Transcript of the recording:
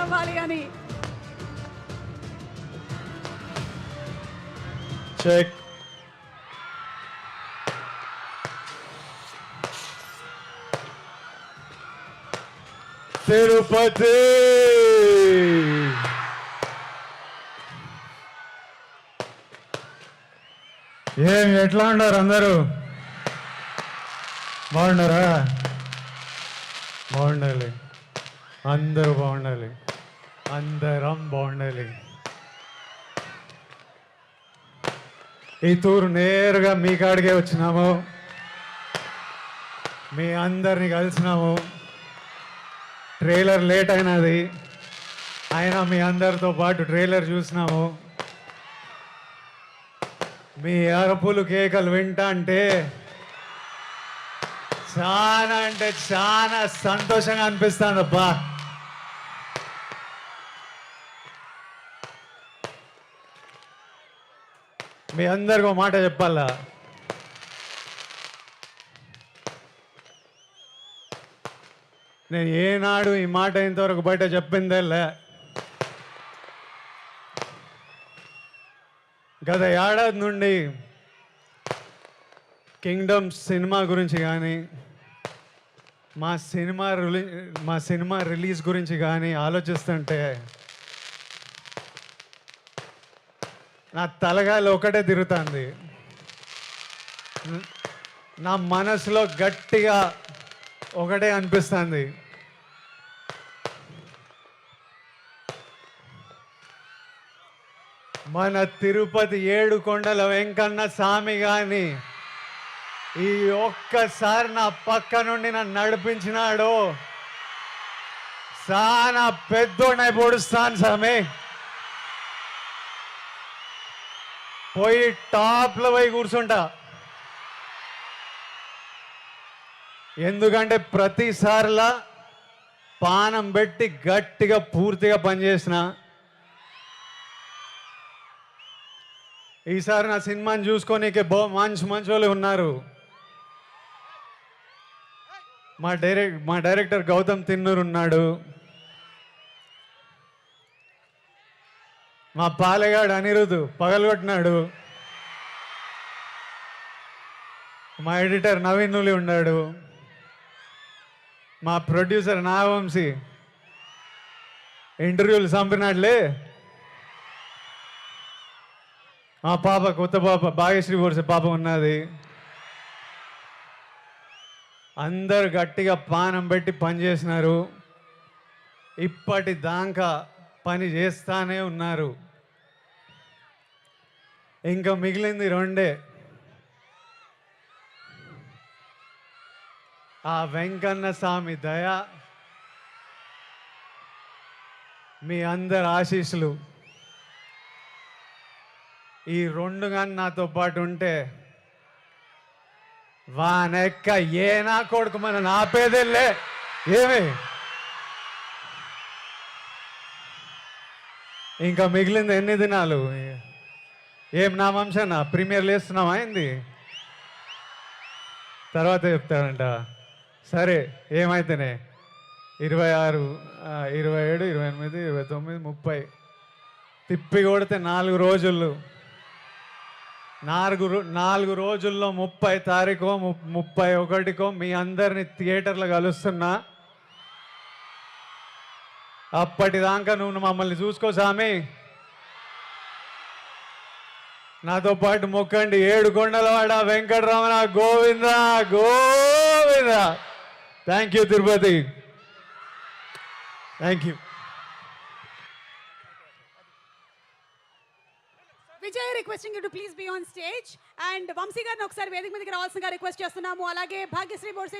అవ్వాలి అని. చెక్. తిరుపతి ఏం ఎట్లా ఉన్నారు అందరూ? బాగున్నారా? బాగుండాలి, అందరూ బాగుండాలి, అందరం బాగుండాలి. ఈ తూరు నేరుగా మీ కాడికే వచ్చినాము, మీ అందరిని కలిసినాము. ట్రైలర్ లేట్ అయినది, అయినా మీ అందరితో పాటు ట్రైలర్ చూసినాము. మీ అరుపులు కేకలు వింటా అంటే చాలా సంతోషంగా అనిపిస్తుంది అబ్బా. మీ అందరికీ ఒక మాట చెప్పాలా, నేను ఏనాడు ఈ మాట ఇంతవరకు బయట చెప్పిందేలే. గత ఏడాది నుండి కింగ్డమ్ సినిమా గురించి కానీ మా సినిమా రిలీజ్ గురించి కానీ ఆలోచిస్తుంటే నా తలగాలి ఒకటే తిరుగుతుంది. నా మనసులో గట్టిగా ఒకటే అనిపిస్తుంది, మన తిరుపతి ఏడుకొండల వెంకన్న స్వామి గాని ఈ ఒక్కసారి నా పక్క నుండి నన్ను నడిపించినాడు. చాలా పెద్దోడై పొడుస్తాను స్వామి, పోయి టాప్లో పోయి కూర్చుంటా. ఎందుకంటే ప్రతిసారిలా పానం పెట్టి గట్టిగా పూర్తిగా పనిచేసిన. ఈసారి నా సినిమాని చూసుకోనీకే మంచి వాళ్ళు ఉన్నారు. మా డైరెక్టర్ గౌతమ్ తిన్నూరు ఉన్నాడు, మా పాలెగాడు అనిరుద్ పగలగొట్టినాడు, మా ఎడిటర్ నవీన్ నులి ఉన్నాడు, మా ప్రొడ్యూసర్ నాగవంశీ ఇంటర్వ్యూలు చంపినాడులే, మా పాప కొత్త పాప భాగ్యశ్రీ బోర్సే పాప ఉన్నది. అందరు గట్టిగా పానం పెట్టి పనిచేసినారు, ఇప్పటిదాకా పని చేస్తానే ఉన్నారు. ఇంకా మిగిలింది రెండే, ఆ వెంకన్న స్వామి దయ, మీ అందరి ఆశీస్సులు. ఈ రెండు కానీ నాతో పాటు ఉంటే వానెక్క ఏ నా కొడుకు మన నాపేదేలే. ఏమి ఇంకా మిగిలింది ఎన్ని దినాలు? ఏం నా వంశనా ప్రీమియర్ లేస్తున్నావా అయింది, తర్వాత చెప్తాడంట. సరే ఏమైతేనే 26, 27, 28, 29, 30 తిప్పి కొడితే 4 రోజులు. 4 రోజుల్లో 30 తారీఖు 31కో మీ అందరిని థియేటర్లో కలుస్తున్నా. అప్పటిదాకా నువ్వు మమ్మల్ని చూసుకో స్వామి. నాతో పాటు మొక్కండి, ఏడుకొండలవాడ Venkataramana Govinda Govinda. Thank you Tirupati, thank you. Vijay requesting you to please be on stage. And Vamsi గారిని ఒకసారి వేదిక మీదకి రావాల్సిందిగా రిక్వెస్ట్ చేస్తున్నాము. అలాగే భాగ్యశ్రీ బోర్సే